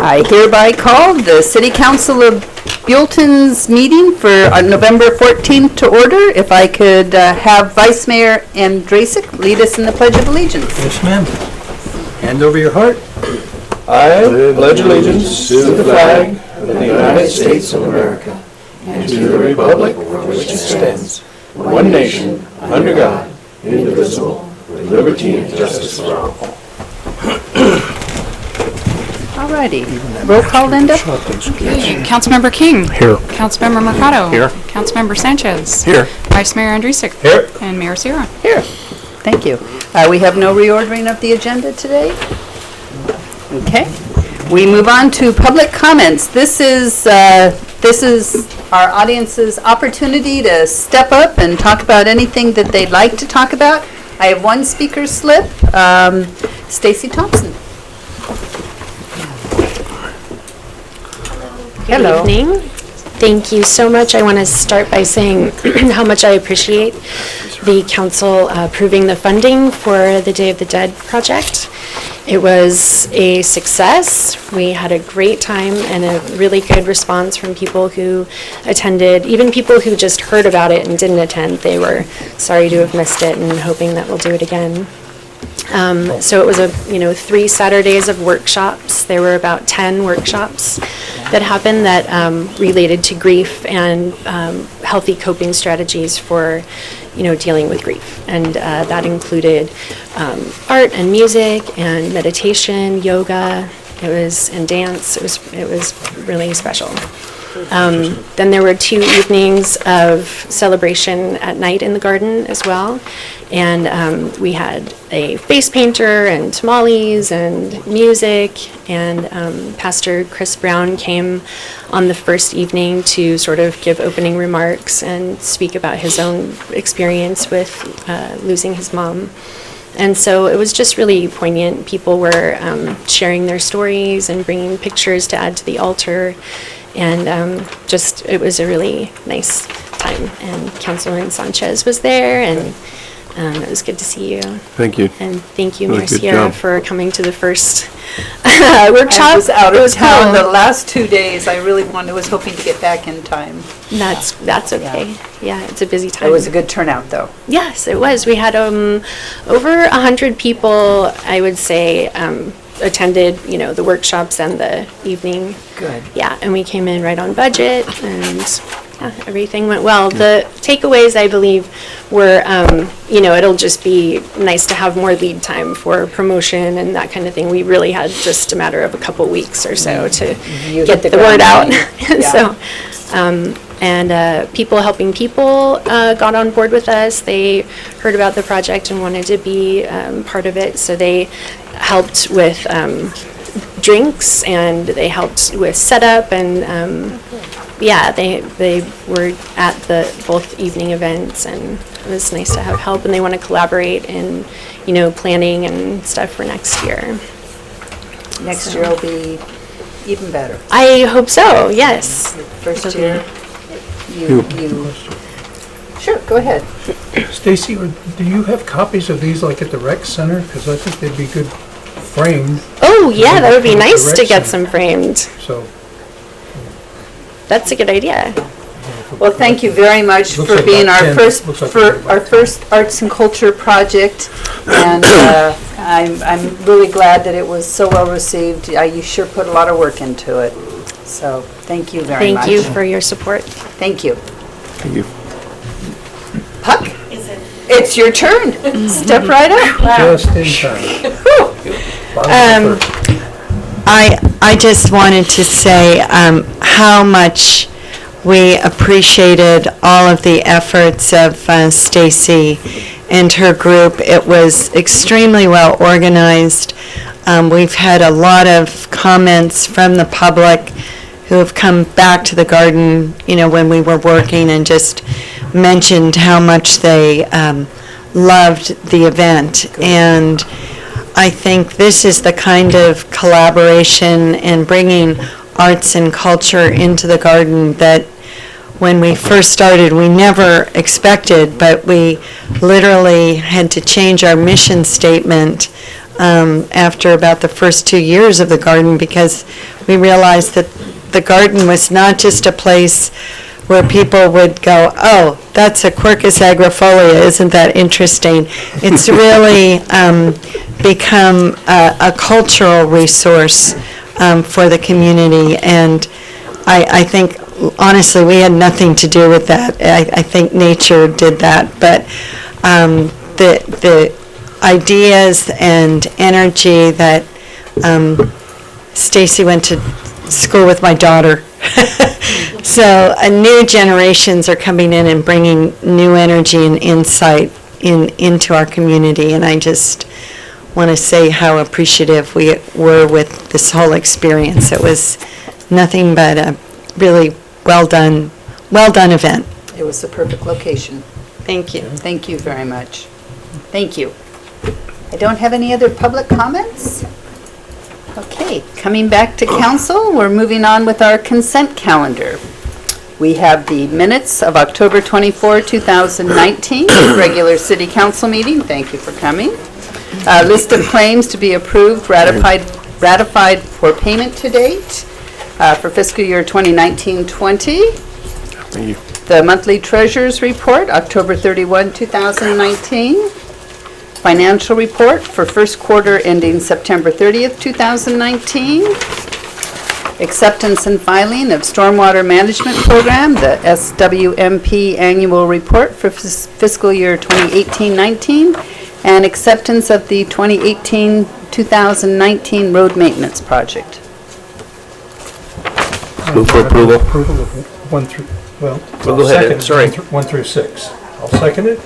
I hereby call the City Council of Buellton's meeting for November 14th to order. If I could have Vice Mayor Andrasic lead us in the Pledge of Allegiance. Yes, ma'am. Hand over your heart. I pledge allegiance to the flag of the United States of America and to the republic for which it stands, one nation, under God, indivisible, with liberty and justice for all. Alrighty. Roll call, Linda. Okay. Councilmember King. Here. Councilmember Mercado. Here. Councilmember Sanchez. Here. Vice Mayor Andrusik. Here. And Mayor Sierra. Here. Thank you. We have no reordering of the agenda today. Okay. We move on to public comments. This is our audience's opportunity to step up and talk about anything that they'd like to talk about. I have one speaker slip. Stacy Thompson. Hello. Good evening. Thank you so much. I want to start by saying how much I appreciate the council approving the funding for the Day of the Dead project. It was a success. We had a great time and a really good response from people who attended, even people who just heard about it and didn't attend. They were sorry to have missed it and hoping that we'll do it again. So it was 3 Saturdays of workshops. There were about 10 workshops that happened that related to grief and healthy coping strategies for, dealing with grief. And that included art and music and meditation, yoga. And dance. It was really special. Then there were 2 evenings of celebration at night in the garden as well. And we had a face painter and tamales and music. And Pastor Chris Brown came on the first evening to sort of give opening remarks and speak about his own experience with losing his mom. And so it was just really poignant. People were sharing their stories and bringing pictures to add to the altar. And it was a really nice time. And Councilman Sanchez was there, and it was good to see you. Thank you. And thank you, Really Mayor good Sierra, job. for coming to the first workshop. I was out of town cool. the last 2 days. I really was hoping to get back in time. That's okay. Yeah, it's a busy time. It was a good turnout, though. Yes, it was. We had over 100 people, I would say, attended, the workshops and the evening. Good. Yeah, and we came in right on budget, and everything went well. The takeaways, I believe, were, it'll just be nice to have more lead time for promotion and that kind of thing. We really had just a matter of a couple weeks or so to get the word out. And people helping people got on board with us. They heard about the project and wanted to be part of it, so they helped with drinks, and they helped with setup, and they were at the both evening events, and it was nice to have help, and they want to collaborate in planning and stuff for next year. Next year will be even better. I hope so, yes. First year, you sure, go ahead. Stacy, do you have copies of these like at the rec center? Because I think they'd be good framed. Oh, yeah, that would be At the nice to rec get center. some framed. So. That's a good idea. Well, thank you very much Looks for like being about our 10 first, looks like for about our 10. first arts and culture project. And I'm really glad that it was so well received. You sure put a lot of work into it. So thank you very much. Thank you for your support. Thank you. Thank you. Puck, it's your turn. Step right up. Just in time. Bottom of the first. I just wanted to say how much we appreciated all of the efforts of Stacy and her group. It was extremely well organized. We've had a lot of comments from the public who have come back to the garden, when we were working, and just mentioned how much they loved the event. And I think this is the kind of collaboration and bringing arts and culture into the garden that when we first started we never expected, but we literally had to change our mission statement after about the first 2 years of the garden, because we realized that the garden was not just a place where people would go, oh, that's a Quercus agrifolia, isn't that interesting? It's really become a cultural resource for the community, and I think, honestly, we had nothing to do with that. I think nature did that, but the ideas and energy that Stacy went to school with my daughter. So new generations are coming in and bringing new energy and insight into our community, and I just want to say how appreciative we were with this whole experience. It was nothing but a really well done event. It was the perfect location. Thank you. Thank you very much. Thank you. I don't have any other public comments. Okay, coming back to council, we're moving on with our consent calendar. We have the minutes of October 24, 2019, regular city council meeting. Thank you for coming. List of claims to be approved, ratified for payment to date for fiscal year 2019-20. Thank you. The monthly treasurer's report, October 31, 2019. Financial report for first quarter ending September 30th, 2019. Acceptance and filing of Stormwater Management Program, the SWMP Annual Report for fiscal year 2018-19, and acceptance of the 2018-2019 Road Maintenance Project. Move for approval. Approval of 1 through, well. Well, go ahead, second, sorry. 1 through 6. I'll second it.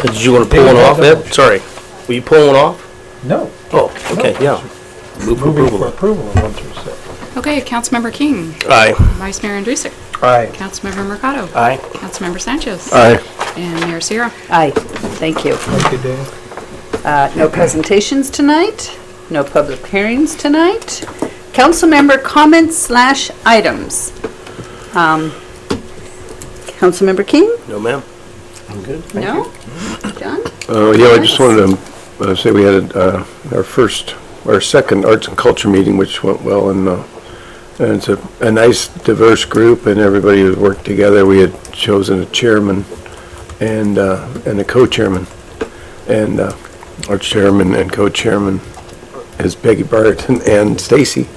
Did you want to pull one off, Ed? Sorry. Will you pull one off? No. Oh, okay, yeah. Move for Moving for approval. approval of 1 through 6. Okay, Councilmember King. Aye. Vice Mayor Andrusik. Aye. Councilmember Mercado. Aye. Councilmember Sanchez. Aye. And Mayor Sierra. Aye, thank you. Thank you, Dave. No presentations tonight, no public hearings tonight. Council member comments/items. Councilmember King? No, ma'am. I'm good. No? John? Yeah, I just wanted to say we had our second arts and culture meeting, which went well, and it's a nice, diverse group, and everybody has worked together. We had chosen a chairman and a co-chairman, and our chairman and co-chairman is Peggy Barton and Stacy,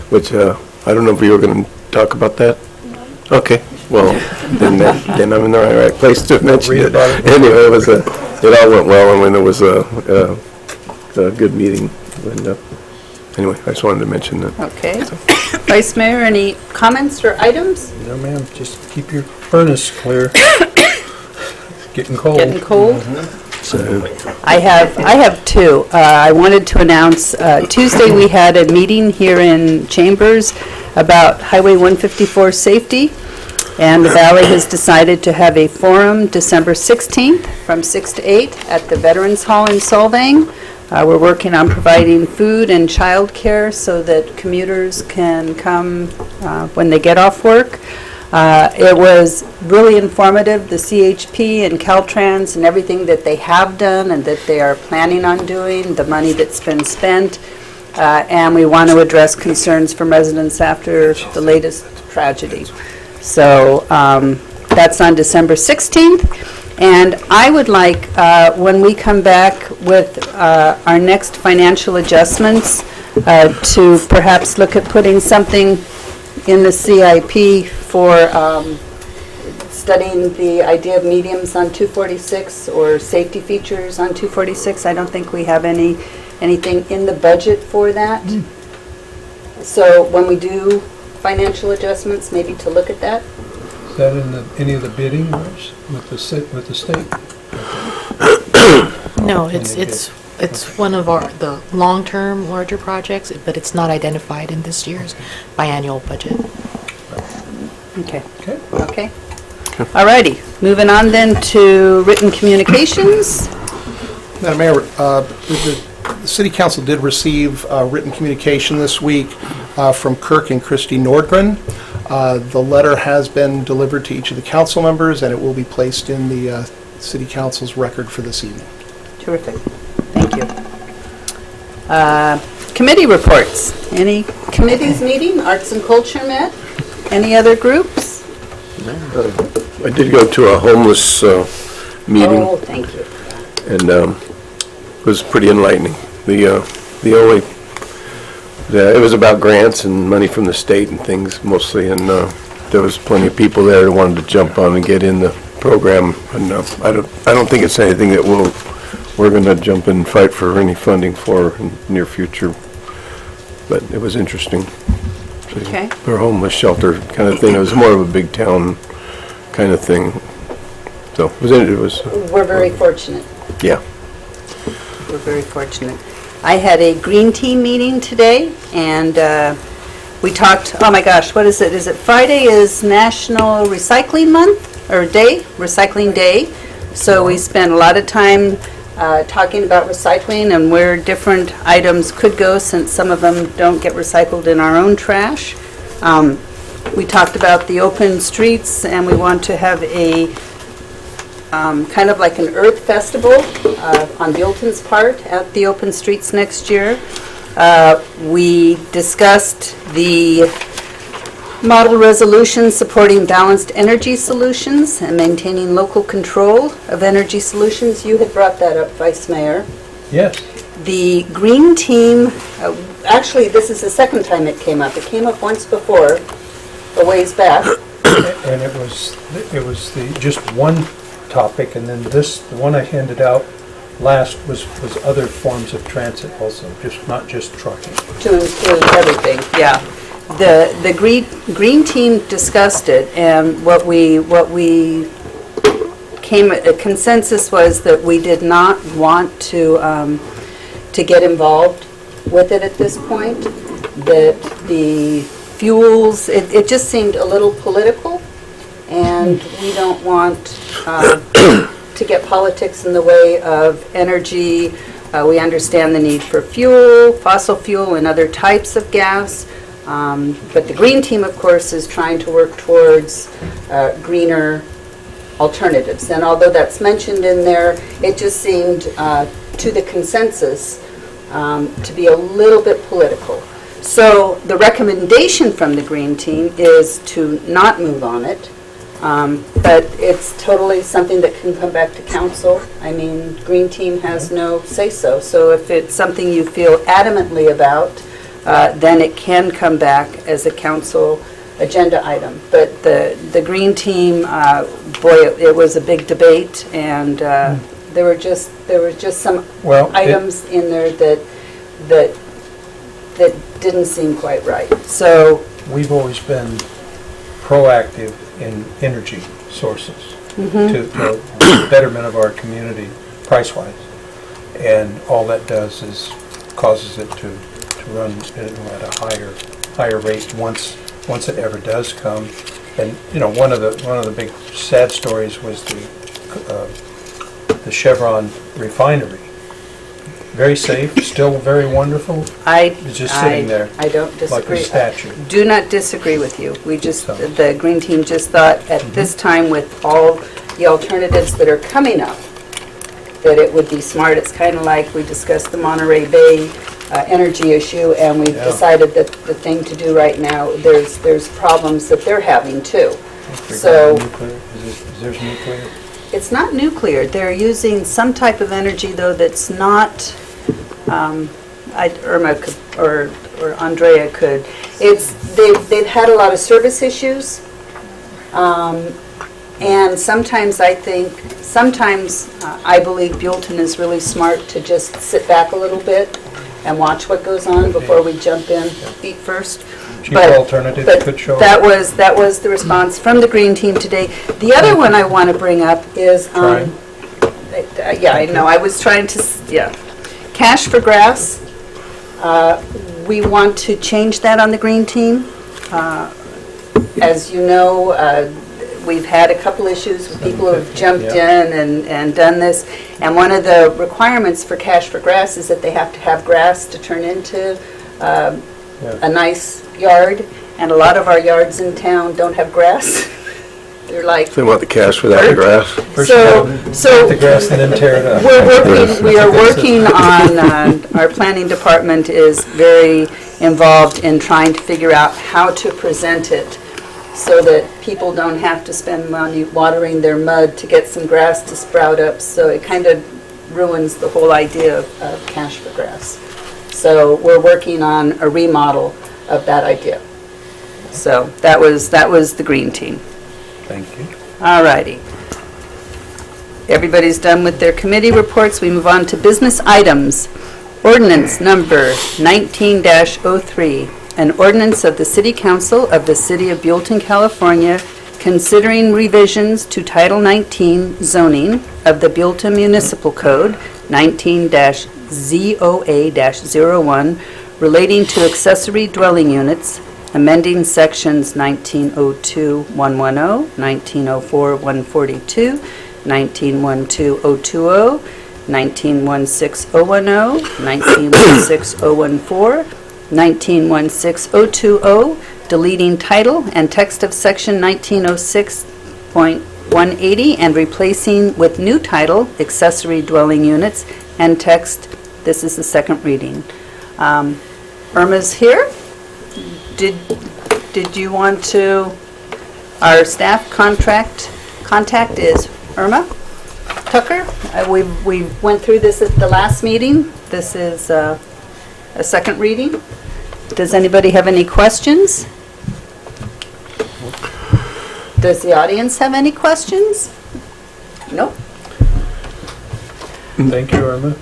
which I don't know if you were going to talk about that. Okay, well, then I'm in the right place to mention Read it. about it. Anyway, it all went well, and when it was a good meeting. And, anyway, I just wanted to mention that. Okay. Vice Mayor, any comments or items? No, ma'am, just keep your furnace clear. Getting cold. Getting cold? So, I have two. I wanted to announce, Tuesday we had a meeting here in Chambers about Highway 154 safety, and the Valley has decided to have a forum December 16th from 6 to 8 at the Veterans Hall in Solvang. We're working on providing food and childcare so that commuters can come when they get off work. It was really informative, the CHP and Caltrans and everything that they have done and that they are planning on doing, the money that's been spent, and we want to address concerns from residents after the latest tragedy. So that's on December 16th. And I would like, when we come back with our next financial adjustments, to perhaps look at putting something in the CIP for studying the idea of mediums on 246 or safety features on 246. I don't think we have anything in the budget for that. So when we do financial adjustments, maybe to look at that. Is that in any of the bidding wars with the state? No, it's one of the long-term larger projects, but it's not identified in this year's biannual budget. Okay. Okay. Okay. All righty. Moving on then to written communications. Madam Mayor, the City Council did receive written communication this week from Kirk and Christy Nordgren. The letter has been delivered to each of the council members, and it will be placed in the City Council's record for this evening. Terrific. Thank you. Committee reports. Any committees meeting? Arts and Culture met? Any other groups? I did go to a homeless meeting, Oh, thank you. and it was pretty enlightening. It was about grants and money from the state and things mostly, and there was plenty of people there that wanted to jump on and get in the program. And I don't think it's anything that we're going to jump in and fight for any funding for in the near future. But it was interesting. Okay. Or homeless shelter kind of thing. It was more of a big town kind of thing. So it was We're very fortunate. yeah. We're very fortunate. I had a green team meeting today, and we talked, oh my gosh, what is it? Is it Friday is National Recycling Month, or Day? Recycling Day. So we spent a lot of time talking about recycling and where different items could go, since some of them don't get recycled in our own trash. We talked about the open streets, and we want to have a kind of like an Earth Festival on Buellton's part at the open streets next year. We discussed the model resolution supporting balanced energy solutions and maintaining local control of energy solutions. You had brought that up, Vice Mayor. Yes. The green team, actually, this is the second time it came up. It came up once before, a ways back. And it was just one topic, and then the one I handed out last was other forms of transit also, not just trucking. To include everything, yeah. The green team discussed it, and what we came, a consensus was that we did not want to get involved with it at this point, that the fuels, it just seemed a little political, and we don't want to get politics in the way of energy. We understand the need for fuel, fossil fuel, and other types of gas. But the green team, of course, is trying to work towards greener alternatives. And although that's mentioned in there, it just seemed to the consensus to be a little bit political. So the recommendation from the green team is to not move on it. But it's totally something that can come back to council. I mean, green team has no say-so. So if it's something you feel adamantly about, then it can come back as a council agenda item. But the green team, boy, it was a big debate, and there were just some items in there that didn't seem quite right. So we've always been proactive in energy sources to the betterment of our community price-wise. And all that does is causes it to run at a higher rate once it ever does come. And one of the big sad stories was the Chevron refinery. Very safe, still very wonderful. It's just sitting there. I don't disagree. Like a statue. Do not disagree with you. The green team just thought at this time, with all the alternatives that are coming up, that it would be smart. It's kind of like we discussed the Monterey Bay energy issue, and we've decided that the thing to do right now, there's problems that they're having too. So Is theirs nuclear? it's not nuclear. They're using some type of energy, though, that's not, Irma could, or Andrea could. They've had a lot of service issues, and sometimes I believe Buellton is really smart to just sit back a little bit and watch what goes on before we jump in feet first. Cheaper alternative could show up. That was the response from the green team today. The other one I want to bring up is, yeah, I know, I was trying to, cash for grass. We want to change that on the green team. As you know, we've had a couple issues with people who have jumped in and done this. And one of the requirements for cash for grass is that they have to have grass to turn into a nice yard. And a lot of our yards in town don't have grass. They're like, They want the cash without the grass. First So- you gotta so- plant the grass and then tear it up. we are working on, our planning department is very involved in trying to figure out how to present it so that people don't have to spend money watering their mud to get some grass to sprout up. So it kind of ruins the whole idea of cash for grass. So we're working on a remodel of that idea. So that was the green team. Thank you. All righty. Everybody's done with their committee reports. We move on to business items. Ordinance number 19-03, an ordinance of the City Council of the City of Buellton, California, considering revisions to Title 19 zoning of the Buellton Municipal Code 19-ZOA-01 relating to accessory dwelling units, amending sections 1902-110, 1904-142, 1912-020, 1916-010, 1916-014, 1916-020, deleting title and text of section 1906.180 and replacing with new title, accessory dwelling units, and text. This is the second reading. Irma's here. Did you want to, our staff contact is Irma Tucker. We went through this at the last meeting. This is a second reading. Does anybody have any questions? Does the audience have any questions? Nope. Thank you, Irma.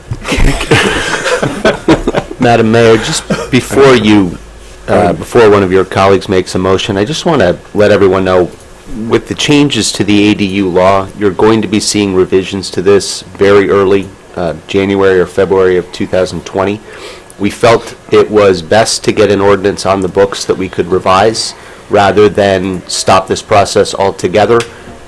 Madam Mayor, just before before one of your colleagues makes a motion, I just want to let everyone know, with the changes to the ADU law, you're going to be seeing revisions to this very early, January or February of 2020. We felt it was best to get an ordinance on the books that we could revise rather than stop this process altogether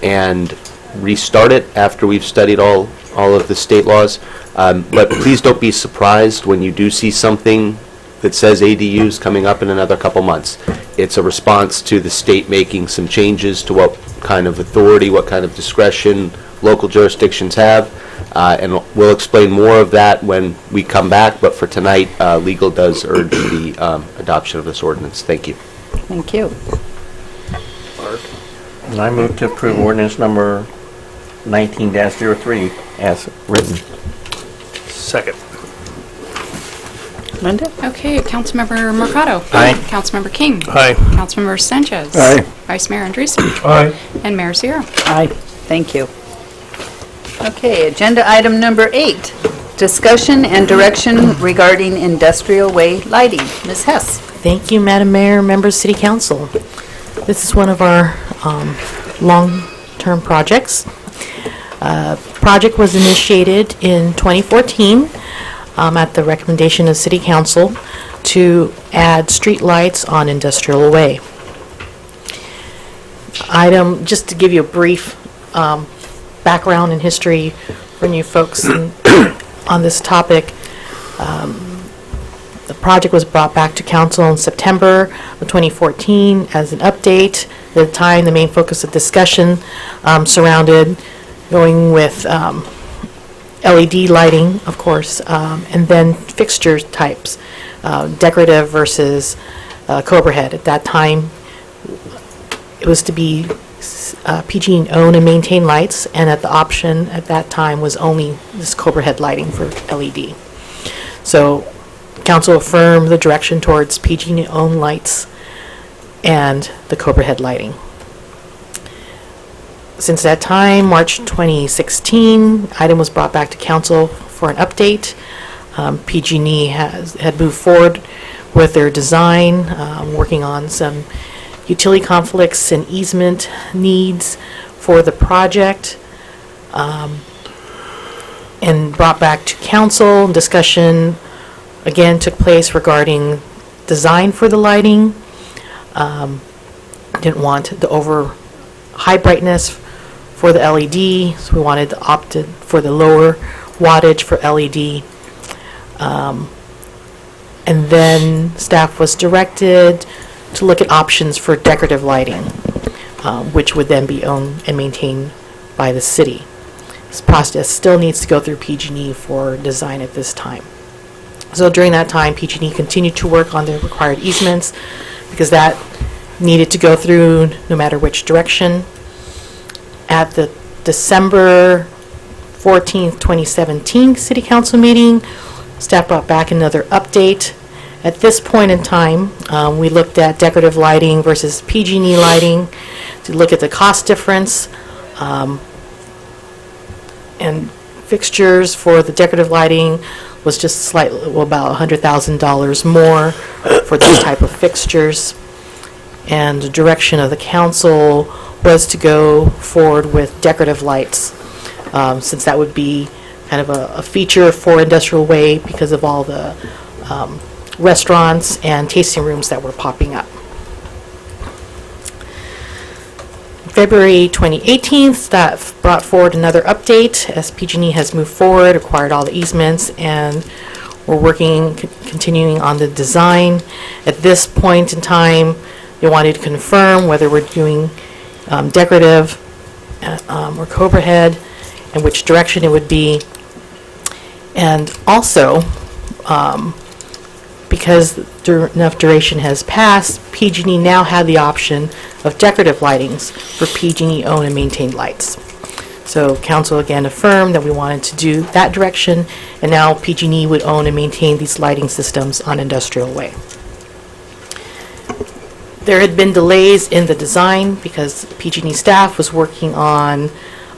and restart it after we've studied all of the state laws. But please don't be surprised when you do see something that says ADUs coming up in another couple months. It's a response to the state making some changes to what kind of authority, what kind of discretion local jurisdictions have. And we'll explain more of that when we come back, but for tonight, legal does urge the adoption of this ordinance. Thank you. Thank you. And I move to approve ordinance number 19-03 as written. Second. Linda? Okay, Councilmember Mercado. Aye. Councilmember King. Aye. Councilmember Sanchez. Aye. Vice Mayor Andreessen. Aye. And Mayor Sierra. Aye. Thank you. Okay, agenda item number 8, discussion and direction regarding industrial way lighting. Ms. Hess. Thank you, Madam Mayor, members of City Council. This is one of our long-term projects. Project was initiated in 2014 at the recommendation of City Council to add street lights on Industrial Way. Just to give you a brief background and history for you folks on this topic, the project was brought back to council in September of 2014 as an update. At the time, the main focus of discussion surrounded going with LED lighting, of course, and then fixture types, decorative versus Cobra head. At that time, it was to be PG own and maintain lights, and the option at that time was only this Cobra head lighting for LED. So council affirmed the direction towards PG own lights and the Cobra head lighting. Since that time, March 2016, item was brought back to council for an update. PG&E had moved forward with their design, working on some utility conflicts and easement needs for the project, and brought back to council. Discussion again took place regarding design for the lighting. Didn't want the over high brightness for the LED, so we wanted to opt for the lower wattage for LED. And then staff was directed to look at options for decorative lighting. which would then be owned and maintained by the city. This process still needs to go through PG&E for design at this time. So during that time, PG&E continued to work on the required easements because that needed to go through no matter which direction. At the December 14th, 2017 City Council meeting, staff brought back another update. At this point in time, we looked at decorative lighting versus PG&E lighting to look at the cost difference. And fixtures for the decorative lighting was just slightly, well, about $100,000 more for those type of fixtures. And the direction of the council was to go forward with decorative lights, since that would be kind of a feature for Industrial Way because of all the restaurants and tasting rooms that were popping up. February 2018, staff brought forward another update as PG&E has moved forward, acquired all the easements, and we're working, continuing on the design. At this point in time, they wanted to confirm whether we're doing decorative or Cobra head and which direction it would be. And also, because enough duration has passed, PG&E now had the option of decorative lightings for PG&E owned and maintained lights. So council again affirmed that we wanted to do that direction, and now PG&E would own and maintain these lighting systems on Industrial Way. There had been delays in the design because PG&E staff was working on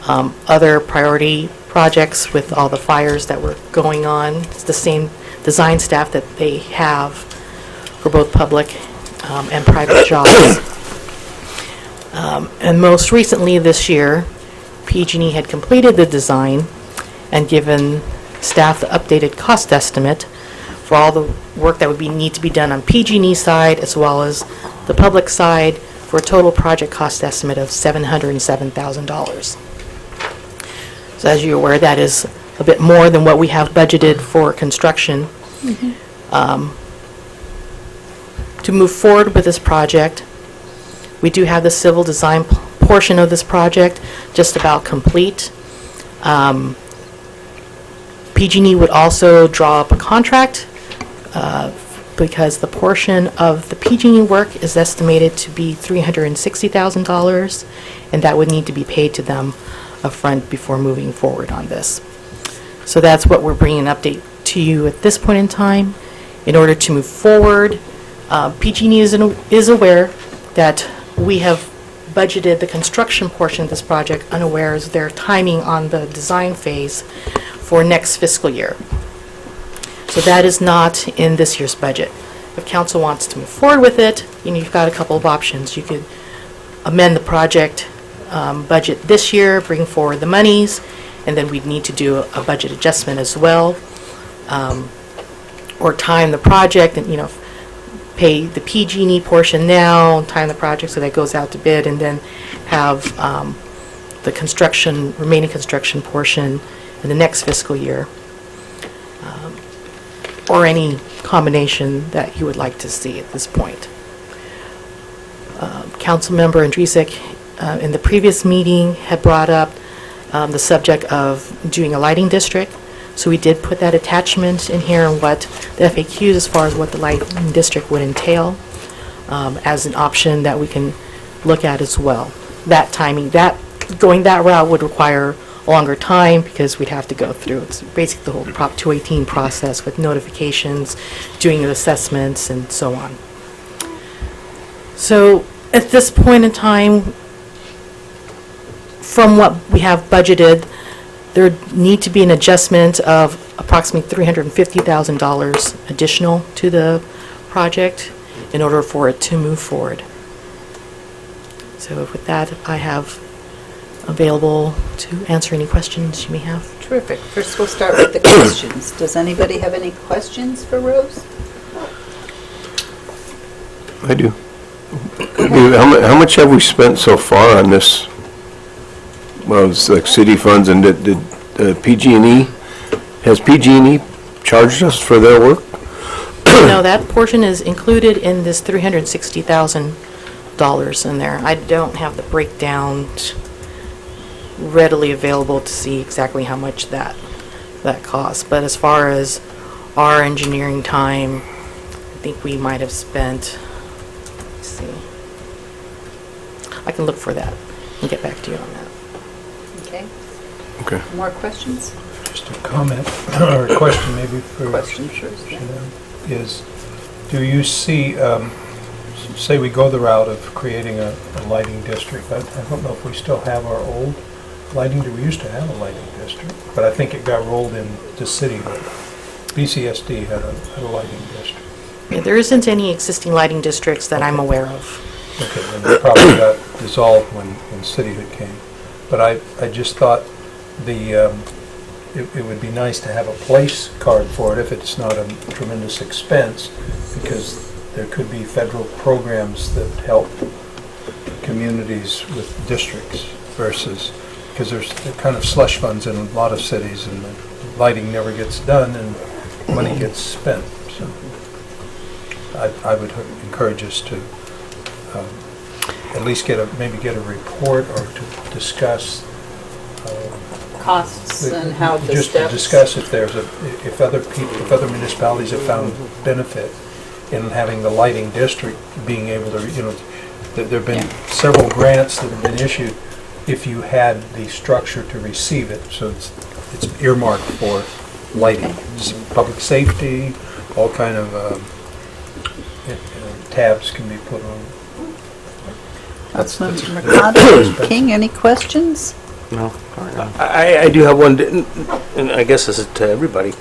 other priority projects with all the fires that were going on. It's the same design staff that they have for both public and private jobs. And most recently this year, PG&E had completed the design and given staff the updated cost estimate for all the work that would need to be done on PG&E side as well as the public side for a total project cost estimate of $707,000. So as you're aware, that is a bit more than what we have budgeted for construction. To move forward with this project, we do have the civil design portion of this project just about complete. PG&E would also draw up a contract because the portion of the PG&E work is estimated to be $360,000, and that would need to be paid to them upfront before moving forward on this. So that's what we're bringing an update to you at this point in time. In order to move forward, PG&E is aware that we have budgeted the construction portion of this project unaware of their timing on the design phase for next fiscal year. So that is not in this year's budget. If council wants to move forward with it, you've got a couple of options. You could amend the project budget this year, bring forward the monies, and then we'd need to do a budget adjustment as well, or time the project and pay the PG&E portion now, time the project so that goes out to bid, and then have the remaining construction portion in the next fiscal year, or any combination that you would like to see at this point. Councilmember Andrusek in the previous meeting had brought up the subject of doing a lighting district. So we did put that attachment in here and what the FAQs as far as what the lighting district would entail as an option that we can look at as well. That timing, going that route would require a longer time because we'd have to go through, it's basically the whole Prop 218 process with notifications, doing the assessments and so on. So at this point in time, from what we have budgeted, there would need to be an adjustment of approximately $350,000 additional to the project in order for it to move forward. So with that, I have available to answer any questions you may have. Terrific. First, we'll start with the questions. Does anybody have any questions for Rose? I do. How much have we spent so far on this? Well, it's like city funds, and did PG&E, has PG&E charged us for their work? No, that portion is included in this $360,000 dollars in there. I don't have the breakdown readily available to see exactly how much that costs. But as far as our engineering time, I think we might have spent, let's see. I can look for that and get back to you on that. Okay. Okay. More questions? Just a comment or a question maybe for Questions, sure. is, do you see, say we go the route of creating a lighting district, I don't know if we still have our old lighting, we used to have a lighting district, but I think it got rolled into city, but BCSD had a lighting district. Yeah, there isn't any existing lighting districts that I'm aware of. Okay, and it probably got dissolved when cityhood came. But I just thought it would be nice to have a place card for it if it's not a tremendous expense, because there could be federal programs that help communities with districts versus, because there's kind of slush funds in a lot of cities and the lighting never gets done and money gets spent. So I would encourage us to at least maybe get a report or to discuss Costs and how the just steps. to discuss if other municipalities have found benefit in having the lighting district being able to, there've been several grants that have been issued if you had the structure to receive it, so it's earmarked for lighting, public safety, all kind of tabs can be put on. Councilman Mercado, King, any questions? No? I do have one, and I guess this is to everybody.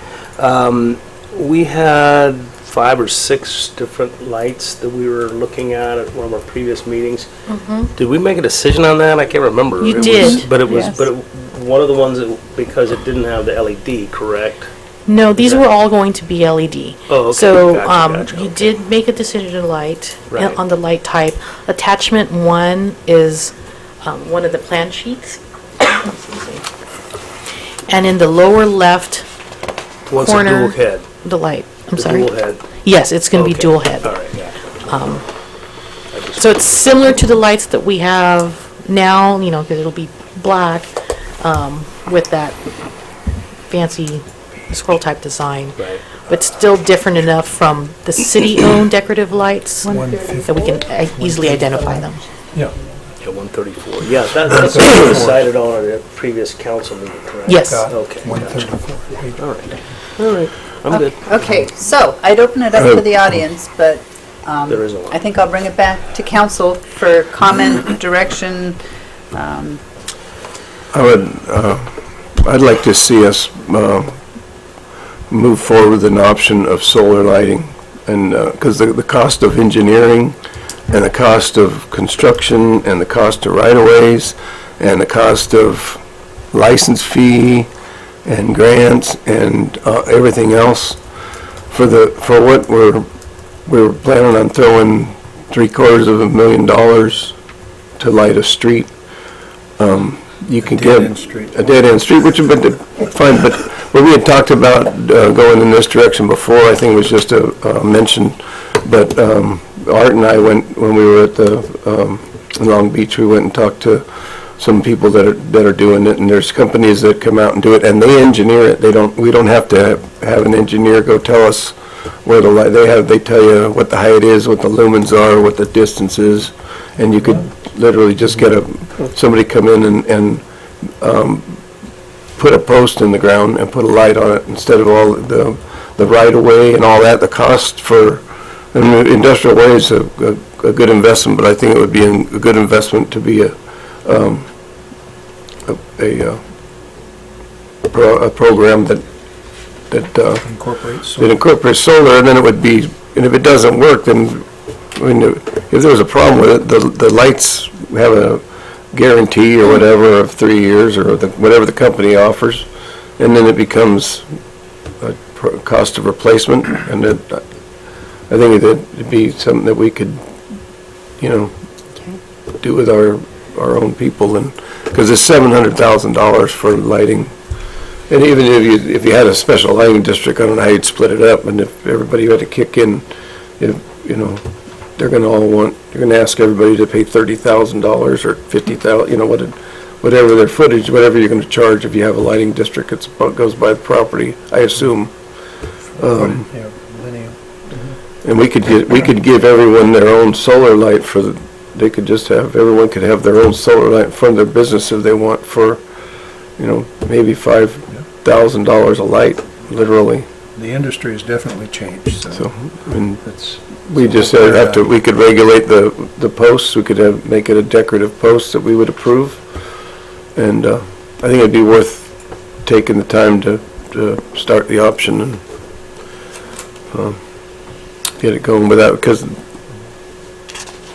We had 5 or 6 different lights that we were looking at one of our previous meetings. Did we make a decision on that? I can't remember. You did. But it was, Yes. one of the ones that, because it didn't have the LED, correct? No, these were all going to be LED. Oh, okay. So, Gotcha, you okay. did make a decision to light, Right. on the light type. Attachment 1 is one of the plan sheets. And in the lower left One's a corner, dual head. the light, I'm The sorry. dual head. Yes, it's going to be Okay. dual head. All right, yeah. So it's similar to the lights that we have now, because it'll be black with that fancy scroll type design. Right. But still different enough from the city-owned decorative lights 150. that we can easily identify them. Yeah. Yeah, 134. Yeah, that's what we decided on at a previous council meeting, correct? Yes. Okay. 134. All right. All right. I'm good. Okay, so I'd open it up to the audience, but There isn't one. I think I'll bring it back to council for comment, direction. I'd like to see us move forward with an option of solar lighting, and because the cost of engineering and the cost of construction and the cost of right-of-ways and the cost of license fee and grants and everything else for what we're planning on throwing $750,000 to light a street. You can get dead-end street. a dead-end street, which would be fine, but when we had talked about going in this direction before, I think it was just a mention, but Art and I went, when we were at the in Long Beach, we went and talked to some people that are doing it, and there's companies that come out and do it, and they engineer it. We don't have to have an engineer go tell us where the light, they tell you what the height is, what the lumens are, what the distance is, and you could literally just get somebody come in and put a post in the ground and put a light on it instead of all the right-of-way and all that. The cost for an industrial way is a good investment, but I think it would be a good investment to be a program that Incorporates. it incorporates solar, and then it would be, and if it doesn't work, then, I mean, if there was a problem with it, the lights have a guarantee or whatever of 3 years, or whatever the company offers, and then it becomes a cost of replacement, and I think it'd be something that we could, do with our own people, and, because it's $700,000 for lighting. And even if you had a special lighting district, I don't know how you'd split it up, and if everybody had to kick in, they're gonna all want, you're gonna ask everybody to pay $30,000 or $50,000, you know, whatever their footage, whatever you're gonna charge if you have a lighting district, it goes by the property, I assume. Yeah, linear. And we could give everyone their own solar light they could just have, everyone could have their own solar light in front of their business if they want for, you know, maybe $5,000 a light, literally. The industry has definitely changed, So, so I mean, it's. we just have to, we could regulate the posts, we could make it a decorative post that we would approve. And I think it'd be worth taking the time to start the option and get it going with that, because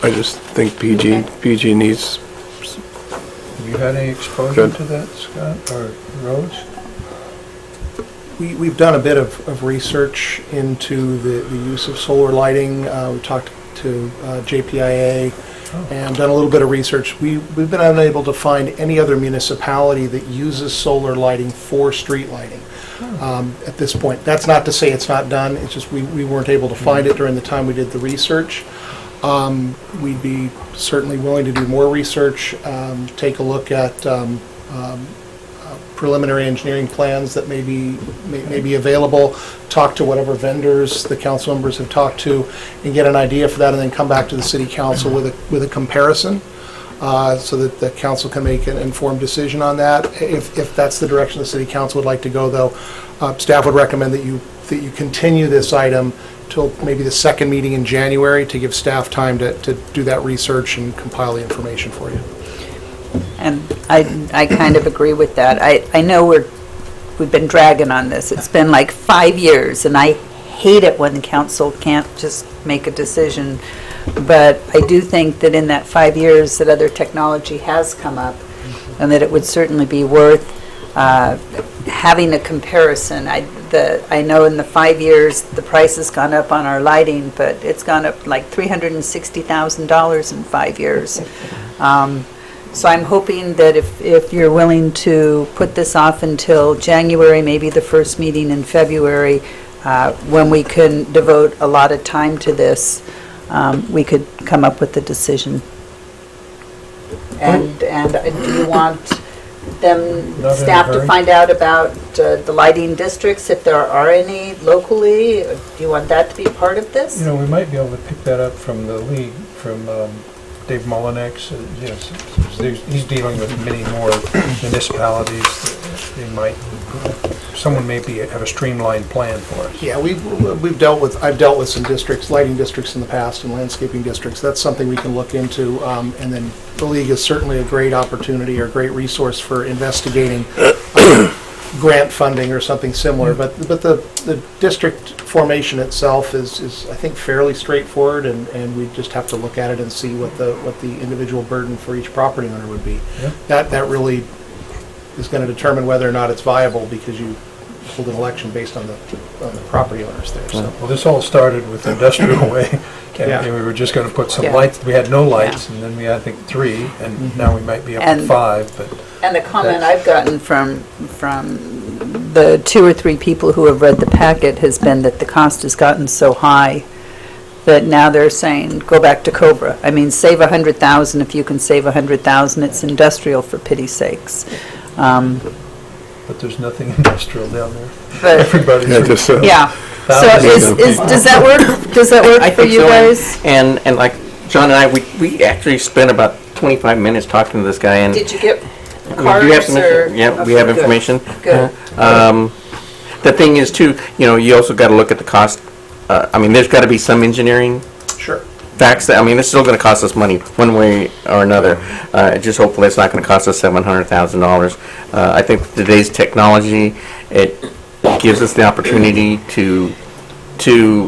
I just think PG needs. Have you had any exposure to that, Scott, or Rose? We've done a bit of research into the use of solar lighting. We talked to JPIA and done a little bit of research. We've been unable to find any other municipality that uses solar lighting for street lighting at this point. That's not to say it's not done, it's just we weren't able to find it during the time we did the research. We'd be certainly willing to do more research, take a look at preliminary engineering plans that may be available, talk to whatever vendors the council members have talked to, and get an idea for that, and then come back to the city council with a comparison, so that the council can make an informed decision on that. If that's the direction the city council would like to go, though, staff would recommend that you continue this item till maybe the second meeting in January to give staff time to do that research and compile the information for you. And I kind of agree with that. I know we've been dragging on this. It's been like 5 years, and I hate it when the council can't just make a decision. But I do think that in that 5 years that other technology has come up, and that it would certainly be worth having a comparison. I know in the 5 years the price has gone up on our lighting, but it's gone up like $360,000 in 5 years. So I'm hoping that if you're willing to put this off until January, maybe the first meeting in February, when we can devote a lot of time to this, we could come up with a decision. And do you want staff to find out about the lighting districts, if there are any locally? Do you want that to be part of this? You know, we might be able to pick that up from the league, from Dave Mullinex. He's dealing with many more municipalities. Someone may have a streamlined plan for us. Yeah, I've dealt with some districts, lighting districts in the past and landscaping districts. That's something we can look into. And then the league is certainly a great opportunity or great resource for investigating grant funding or something similar. But the district formation itself is I think fairly straightforward, and we just have to look at it and see what the individual burden for each property owner would be. Yeah. That really is going to determine whether or not it's viable, because you hold an election based on the property owners there. So. Well, this all started with Industrial Way. And we were just going to put some lights. We had no lights, and then we had, I think, 3, and now we might be up to 5. But and the comment I've gotten from the 2 or 3 people who have read the packet has been that the cost has gotten so high that now they're saying, go back to Cobra. I mean, save $100,000 if you can save $100,000. It's industrial, for pity's sakes. But there's nothing industrial down there. But everybody's yeah. So does that work? Does that work for you guys? And like John and I, we actually spent about 25 minutes talking to this guy. And did you get we do have some we have information. Good. The thing is too, you also got to look at the cost. I mean, there's got to be some engineering. Sure. Facts that, I mean, it's still going to cost us money one way or another. Just hopefully it's not going to cost us $700,000. I think today's technology, it gives us the opportunity to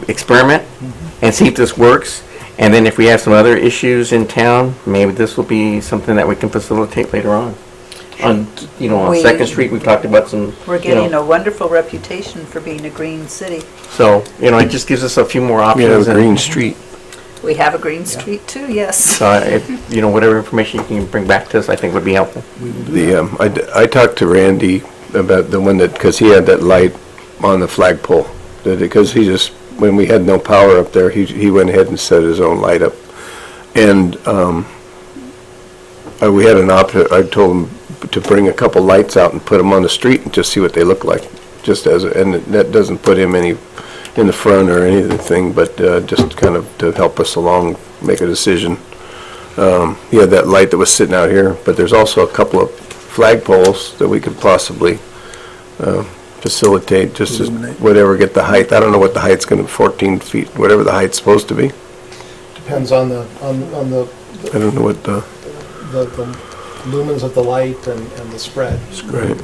experiment and see if this works. And then if we have some other issues in town, maybe this will be something that we can facilitate later on. On 2nd Street, we've talked about some. We're getting a wonderful reputation for being a green city. So, it just gives us a few more options. We have a green street. We have a green street too, yes. So, whatever information you can bring back to us, I think would be helpful. I talked to Randy about the one because he had that light on the flagpole, because he just when we had no power up there, he went ahead and set his own light up. And we had an option, I told him to bring a couple lights out and put them on the street and just see what they look like. And that doesn't put him any in the front or anything, but just kind of to help us along, make a decision. He had that light that was sitting out here, but there's also a couple of flagpoles that we could possibly facilitate, just as whatever, get the height. I don't know what the height's going to be, 14 feet, whatever the height's supposed to be. Depends on the I don't know what the lumens of the light and the spread. right.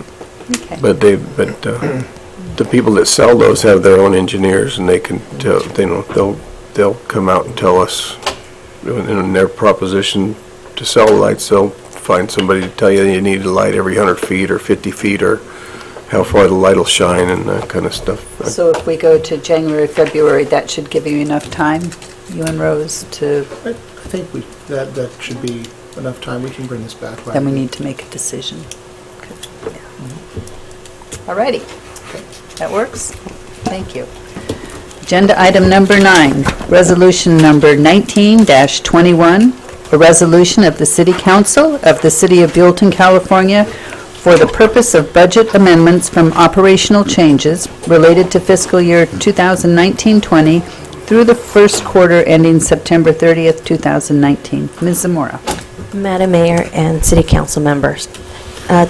Okay. But the people that sell those have their own engineers, and they can tell. They'll come out and tell us in their proposition to sell the lights. They'll find somebody to tell you need a light every 100 feet or 50 feet or how far the light will shine and that kind of stuff. So if we go to January, February, that should give you enough time, you and Rose, to, I think that should be enough time. We can bring this back. then we need to make a decision. All righty. That works? Thank you. Agenda item number 9, resolution number 19-21, a resolution of the City Council of the City of Buellton, California, for the purpose of budget amendments from operational changes related to fiscal year 2019-20 through the first quarter ending September 30th, 2019. Ms. Zamora. Madam Mayor and City Council members,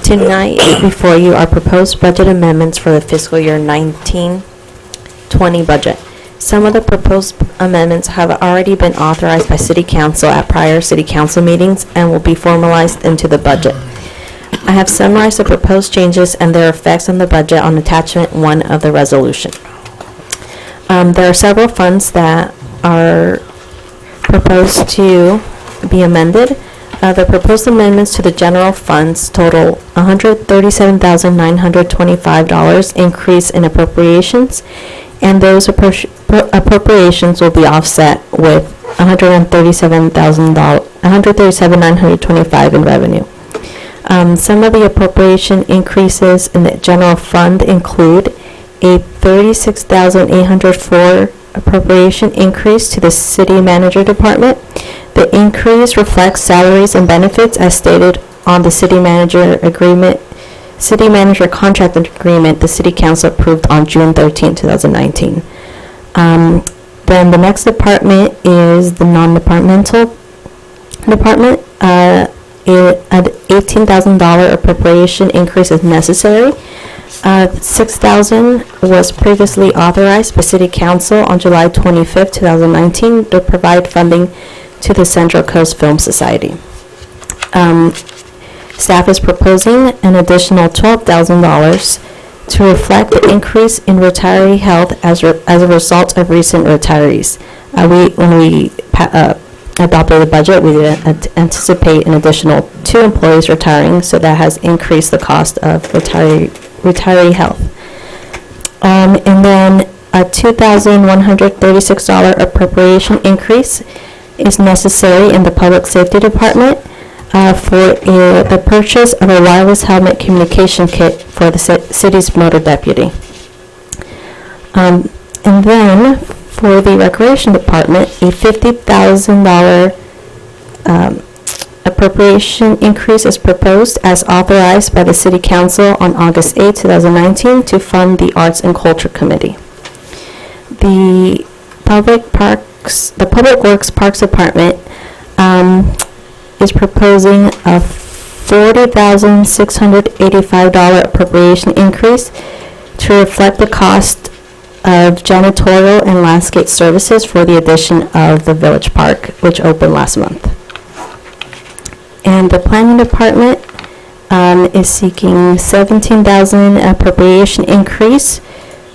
tonight before you are proposed budget amendments for the fiscal year 19-20 budget. Some of the proposed amendments have already been authorized by City Council at prior City Council meetings and will be formalized into the budget. I have summarized the proposed changes and their effects on the budget on attachment 1 of the resolution. There are several funds that are proposed to be amended. The proposed amendments to the general funds total $137,925 increase in appropriations, and those appropriations will be offset with $137,925 in revenue. Some of the appropriation increases in the general fund include a $36,804 appropriation increase to the City Manager Department. The increase reflects salaries and benefits as stated on the City Manager Contract Agreement the City Council approved on June 13, 2019. Then the next department is the non-departmental department. An $18,000 appropriation increase is necessary. $6,000 was previously authorized by City Council on July 25, 2019 to provide funding to the Central Coast Film Society. Staff is proposing an additional $12,000 to reflect the increase in retiree health as a result of recent retirees. When we adopted the budget, we anticipate an additional 2 employees retiring, so that has increased the cost of retiree health. And then a $2,136 appropriation increase is necessary in the Public Safety Department for the purchase of a wireless helmet communication kit for the city's motor deputy. And then for the Recreation Department, a $50,000 appropriation increase is proposed as authorized by the City Council on August 8, 2019 to fund the Arts and Culture Committee. The Public Works Parks Department is proposing a $40,685 appropriation increase to reflect the cost of janitorial and landscape services for the addition of the Village Park, which opened last month. And the Planning Department is seeking $17,000 appropriation increase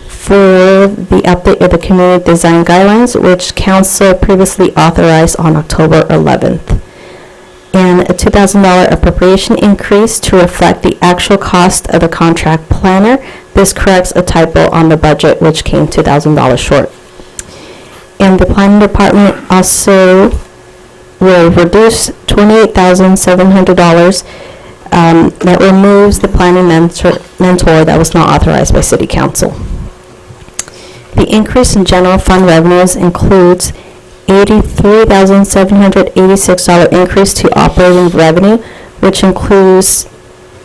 for the update of the Community Design Guidelines, which Council previously authorized on October 11th. And a $2,000 appropriation increase to reflect the actual cost of the contract planner. This corrects a typo on the budget, which came $2,000 short. And the Planning Department also will reduce $28,700 that removes the planning mentor that was not authorized by City Council. The increase in general fund revenues includes $83,786 increase to operating revenue, which includes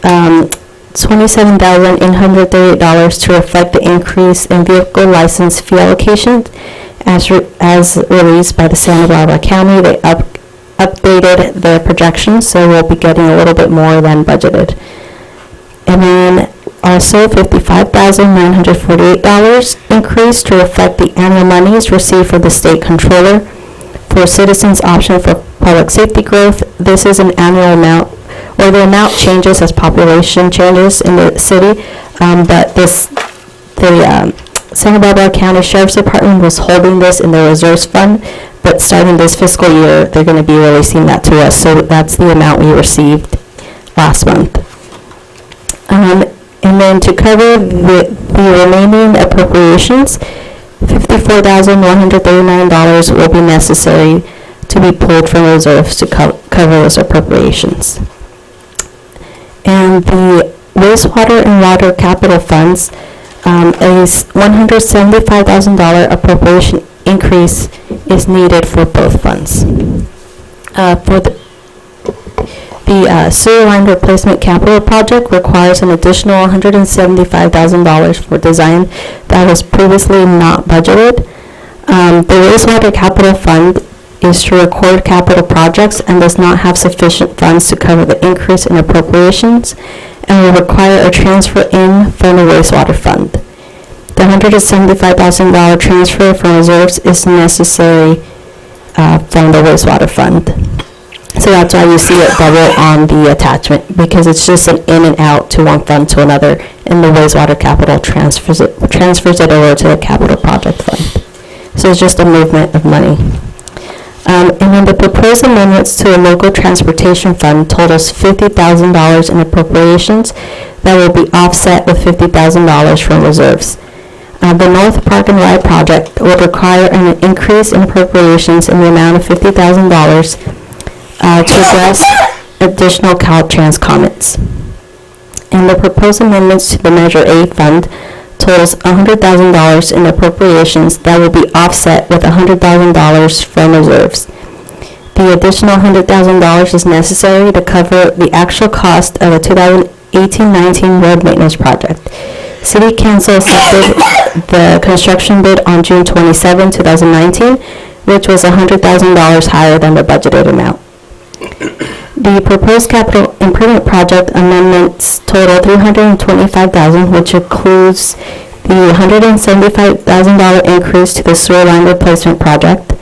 $27,838 to reflect the increase in vehicle license fee allocation as released by the Santa Barbara County. They updated their projections, so we'll be getting a little bit more than budgeted. And then also $55,948 increase to reflect the annual monies received for the state controller for citizens option for public safety growth. This is an annual amount, or the amount changes as population changes in the city, but the Santa Barbara County Sheriff's Department was holding this in the reserves fund, but starting this fiscal year, they're going to be releasing that to us, so that's the amount we received last month. And then to cover the remaining appropriations, $54,139 will be necessary to be pulled from reserves to cover those appropriations. And the wastewater and water capital funds, a $175,000 appropriation increase is needed for both funds. For the sewer line replacement capital project requires an additional $175,000 for design that was previously not budgeted. The wastewater capital fund is to record capital projects and does not have sufficient funds to cover the increase in appropriations and will require a transfer in from the wastewater fund. The $175,000 transfer from reserves is necessary from the wastewater fund. So that's why you see it double on the attachment, because it's just an in and out to one fund to another, and the wastewater capital transfers it over to the capital project fund. So it's just a movement of money. And then the proposed amendments to the local transportation fund totals $50,000 in appropriations that will be offset with $50,000 from reserves. The North Park and Ride project will require an increase in appropriations in the amount of $50,000 to address additional Caltrans comments. And the proposed amendments to the Measure A fund totals $100,000 in appropriations that will be offset with $100,000 from reserves. The additional $100,000 is necessary to cover the actual cost of a 2018-19 road maintenance project. City Council accepted the construction bid on June 27, 2019, which was $100,000 higher than the budgeted amount. The proposed capital improvement project amendments total $325,000, which includes the $175,000 increase to the sewer line replacement project.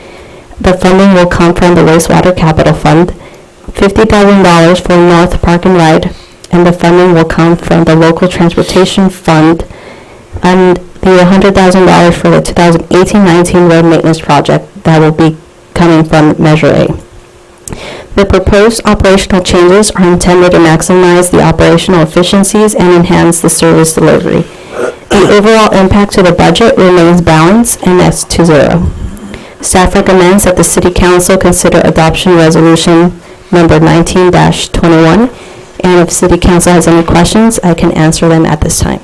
The funding will come from the wastewater capital fund, $50,000 for North Park and Ride, and the funding will come from the local transportation fund, and the $100,000 for the 2018-19 road maintenance project that will be coming from Measure A. The proposed operational changes are intended to maximize the operational efficiencies and enhance the service delivery. The overall impact to the budget remains balanced and that's to zero. Staff recommends that the City Council consider adoption resolution number 19-21, and if City Council has any questions, I can answer them at this time.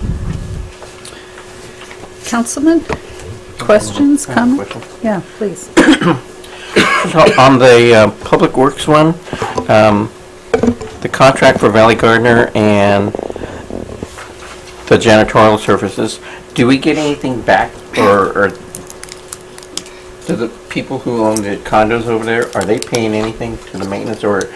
Councilman, questions, comments? Yeah, please. On the Public Works one, the contract for Valley Gardner and the janitorial services, do we get anything back, or do the people who own the condos over there, are they paying anything to the maintenance, or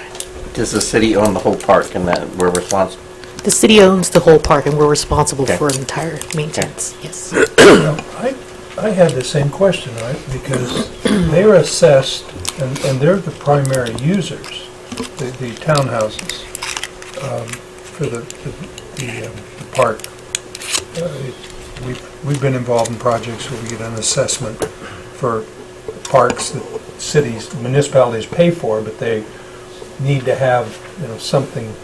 does the city own the whole park and that we're responsible? The city owns the whole park, and we're responsible for entire maintenance, yes. I had the same question, right? Because they're assessed, and they're the primary users, the townhouses, for the park. We've been involved in projects where we get an assessment for parks that cities, municipalities pay for, but they need to have, something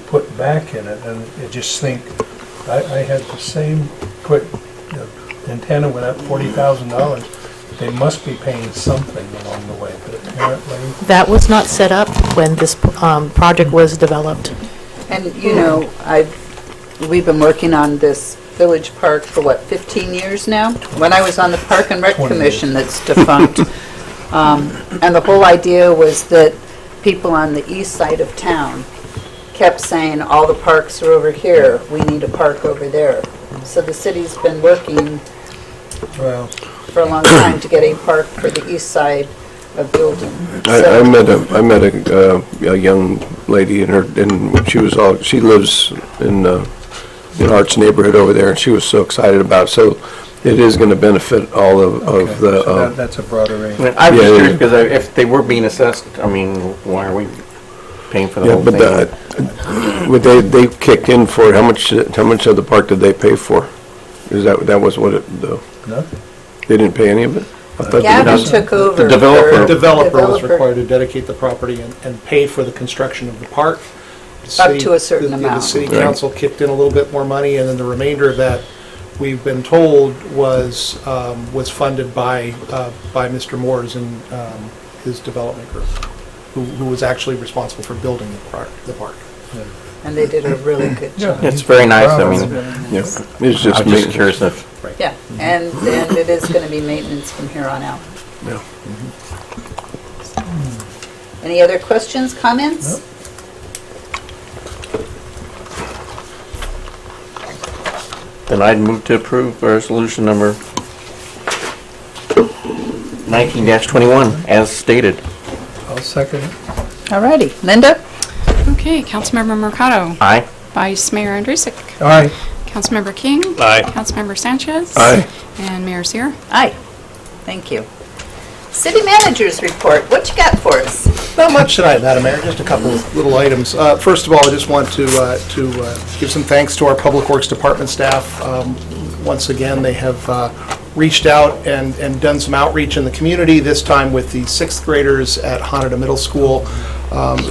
put back in it. And I just think, I had the same antenna went up $40,000. They must be paying something along the way, but apparently... That was not set up when this project was developed. And, we've been working on this Village Park for what, 15 years now? When I was on the Park and Rec 20 Commission that's defunct. And the whole idea was that people on the east side of town kept saying, all the parks are over here, we need a park over there. So the city's been working Well, for a long time to get a park for the east side of Buellton. I met a young lady and she lives in Arts neighborhood over there, and she was so excited about it. So it is going to benefit all of okay, the, so that's a broader range. I mean, I'm just Yeah, curious, yeah. because if they were being assessed, I mean, why are we paying for the yeah, whole but thing? they kicked in for it. How much of the park did they pay for? Is that was what it, No? they didn't pay any of it? I thought they Gavin did. took over. The developer. The developer was Developer. required to dedicate the property and pay for the construction of the park. The Up city- to a certain the amount. city Right. council kicked in a little bit more money, and then the remainder of that, we've been told, was funded by Mr. Moores and his development group, who was actually responsible for building the park. And they did a really good job. It's very nice, I mean, Yeah, it's I was just just curious if, Yeah, and it is going to be maintenance from here on out. Yeah. Any other questions, comments? then I'd move to approve resolution number 19-21, as stated. I'll second it. All righty. Linda? Okay, Councilmember Mercado. Aye. Vice Mayor Andrusik. All right. Councilmember King. Aye. Councilmember Sanchez. Aye. And Mayor Seer. Aye. Thank you. City Manager's Report. What you got for us? Not much tonight, Madam Mayor, just a couple of little items. First of all, I just want to give some thanks to our Public Works Department staff. Once again, they have reached out and done some outreach in the community, this time with the sixth graders at Hanada Middle School,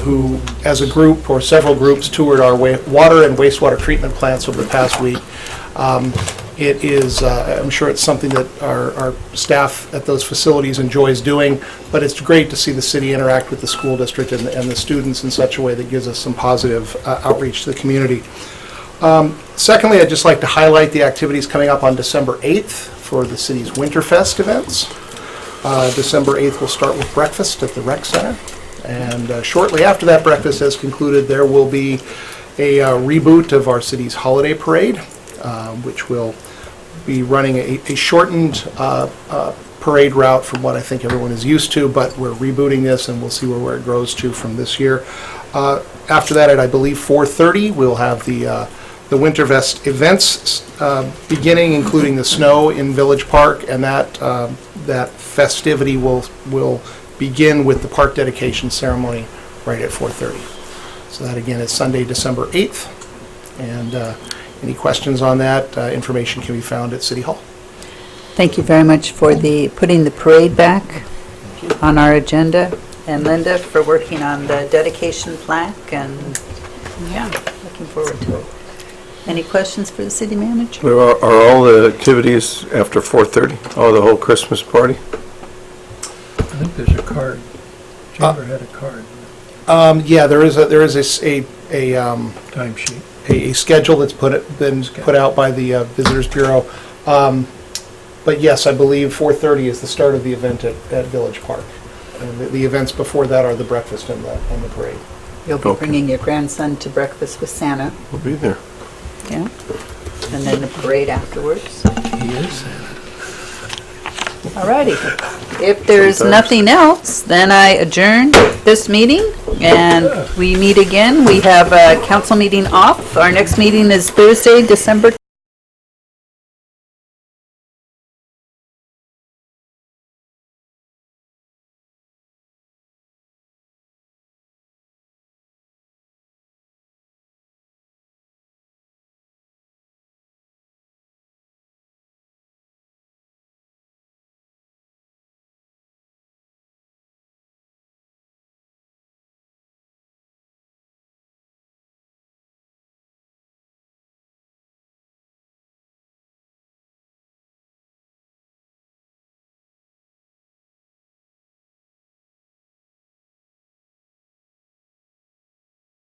who, as a group, or several groups, toured our water and wastewater treatment plants over the past week. It is, I'm sure it's something that our staff at those facilities enjoys doing, but it's great to see the city interact with the school district and the students in such a way that gives us some positive outreach to the community. Secondly, I'd just like to highlight the activities coming up on December 8th for the city's Winterfest events. December 8th will start with breakfast at the Rec Center, and shortly after that breakfast has concluded, there will be a reboot of our city's holiday parade, which will be running a shortened parade route from what I think everyone is used to, but we're rebooting this and we'll see where it grows to from this year. After that, at I believe 4:30, we'll have the Winterfest events beginning, including the snow in Village Park, and that festivity will begin with the park dedication ceremony right at 4:30. So that again is Sunday, December 8th, and any questions on that, information can be found at City Hall. Thank you very much for putting the parade back on our agenda, and Linda for working on the dedication plaque, and Yeah. looking forward to it. Any questions for the city manager? Are all the activities after 4:30? Oh, the whole Christmas party? I think there's a card. Chamber had a card, Yeah, there is a timesheet. a schedule that's been put out by the Visitors Bureau. But yes, I believe 4:30 is the start of the event at Village Park. And the events before that are the breakfast and the parade. You'll be Okay. bringing your grandson to breakfast with Santa, We'll be there. yeah? And then the parade afterwards. He is. All righty. If there's Sometimes. nothing else, then I adjourn this meeting, and we meet again. We have a council meeting off. Our next meeting is Thursday, December